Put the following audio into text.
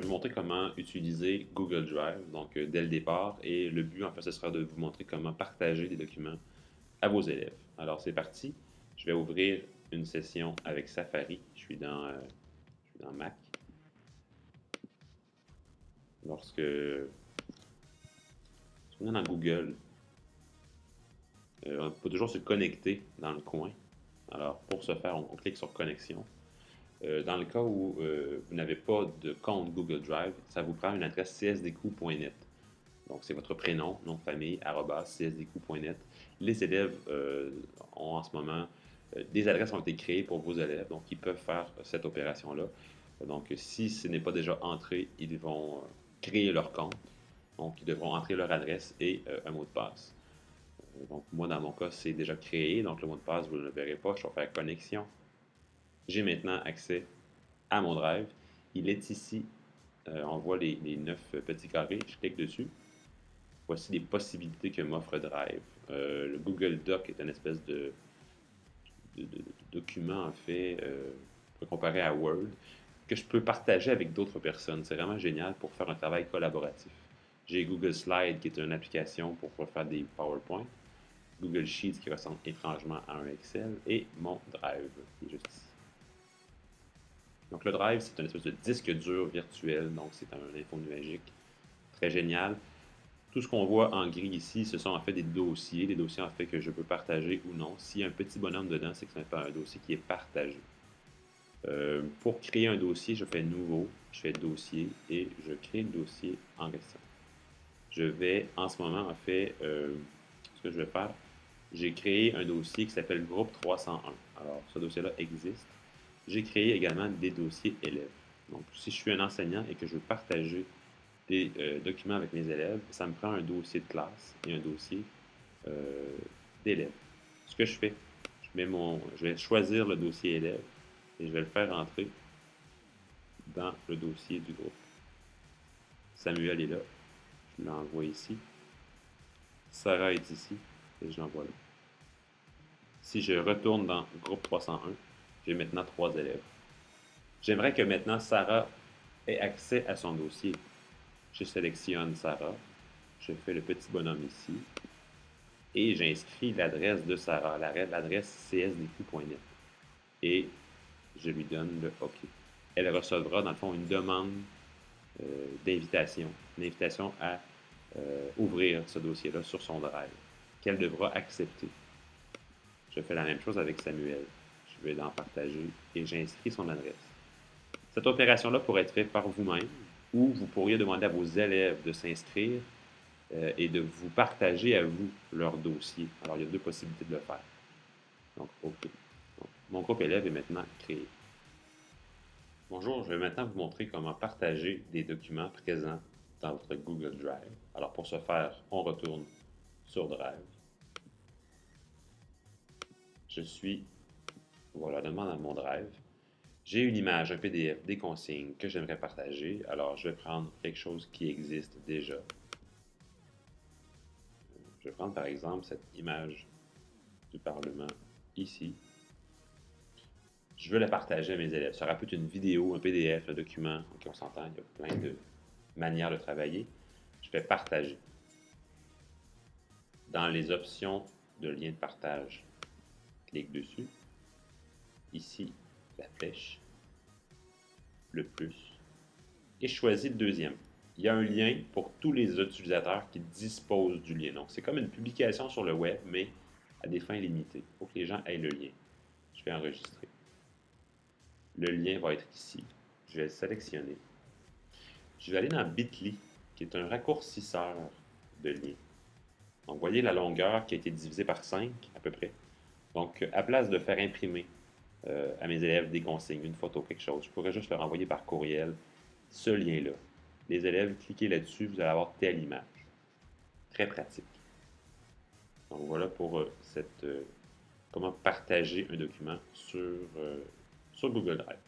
vous montrer comment utiliser Google Drive, donc dès le départ. Et le but, en fait, ce sera de vous montrer comment partager des documents à vos élèves. Alors, c'est parti. Je vais ouvrir une session avec Safari. Je suis dans Mac. Lorsque on est dans Google, on peut toujours se connecter dans le coin. Alors, pour ce faire, on clique sur Connexion. Dans le cas où vous n'avez pas de compte Google Drive, ça vous prend une adresse csdq.net. Donc, c'est votre prénom, nom de famille, @csdq.net. Les élèves ont en ce moment des adresses ont été créées pour vos élèves, donc ils peuvent faire cette opération-là. Donc, si ce n'est pas déjà entré, ils vont créer leur compte. Donc, ils devront entrer leur adresse et un mot de passe. Donc, moi, dans mon cas, c'est déjà créé. Donc, le mot de passe, vous ne le verrez pas. Je vais faire connexion. J'ai maintenant accès à mon drive. Il est ici. On voit les 9 petits carrés. Je clique dessus. Voici les possibilités que m'offre Drive. Le Google Doc est une espèce de document, en fait, comparé à Word, que je peux partager avec d'autres personnes. C'est vraiment génial pour faire un travail collaboratif. J'ai Google Slide, qui est une application pour faire des PowerPoint. Google Sheets, qui ressemble étrangement à un Excel. Et mon Drive, qui est juste ici. Donc, le Drive, c'est une espèce de disque dur virtuel. Donc, c'est un info nuagique très génial. Tout ce qu'on voit en gris ici, ce sont en fait des dossiers en fait que je peux partager ou non. S'il y a un petit bonhomme dedans, c'est que ce n'est pas un dossier qui est partagé. Pour créer un dossier, je fais Nouveau, je fais Dossier et je crée le dossier en question. Je vais, en ce moment, en fait, ce que je vais faire, j'ai créé un dossier qui s'appelle Groupe 301. Alors, ce dossier-là existe. J'ai créé également des dossiers élèves. Donc, si je suis un enseignant et que je veux partager des documents avec mes élèves, ça me prend un dossier de classe et un dossier d'élèves. Ce que je fais, je vais choisir le dossier élève et je vais le faire entrer dans le dossier du groupe. Samuel est là, je l'envoie ici. Sarah est ici et je l'envoie là. Si je retourne dans groupe 301, j'ai maintenant 3 élèves. J'aimerais que maintenant Sarah ait accès à son dossier. Je sélectionne Sarah, je fais le petit bonhomme ici et j'inscris l'adresse de Sarah, l'adresse csdq.net et je lui donne le OK. Elle recevra dans le fond une demande d'invitation, une invitation à ouvrir ce dossier-là sur son drive, qu'elle devra accepter. Je fais la même chose avec Samuel. Je vais l'en partager et j'inscris son adresse. Cette opération-là pourrait être faite par vous-même ou vous pourriez demander à vos élèves de s'inscrire et de vous partager à vous leur dossier. Alors, il y a 2 possibilités de le faire. Donc, OK. Donc, mon groupe élève est maintenant créé. Bonjour, je vais maintenant vous montrer comment partager des documents présents dans votre Google Drive. Alors, pour ce faire, on retourne sur Drive. Je suis, voilà, dans mon Drive. J'ai une image, un PDF, des consignes que j'aimerais partager. Alors, je vais prendre quelque chose qui existe déjà. Je vais prendre par exemple cette image du Parlement ici. Je veux la partager à mes élèves. Ça aurait pu être une vidéo, un PDF, un document. OK, on s'entend, il y a plein de manières de travailler. Je fais partager. Dans les options de lien de partage, clique dessus. Ici, la flèche, le plus, et je choisis le deuxième. Il y a un lien pour tous les utilisateurs qui disposent du lien. Donc, c'est comme une publication sur le web, mais à des fins limitées. Il faut que les gens aient le lien. Je vais enregistrer. Le lien va être ici. Je vais le sélectionner. Je vais aller dans Bitly, qui est un raccourcisseur de lien. Donc, vous voyez la longueur qui a été divisée par 5 à peu près. Donc, à place de faire imprimer à mes élèves des consignes, une photo, quelque chose, je pourrais juste leur envoyer par courriel ce lien-là. Les élèves, cliquez là-dessus, vous allez avoir telle image. Très pratique. Donc, voilà pour comment partager un document sur Google Drive.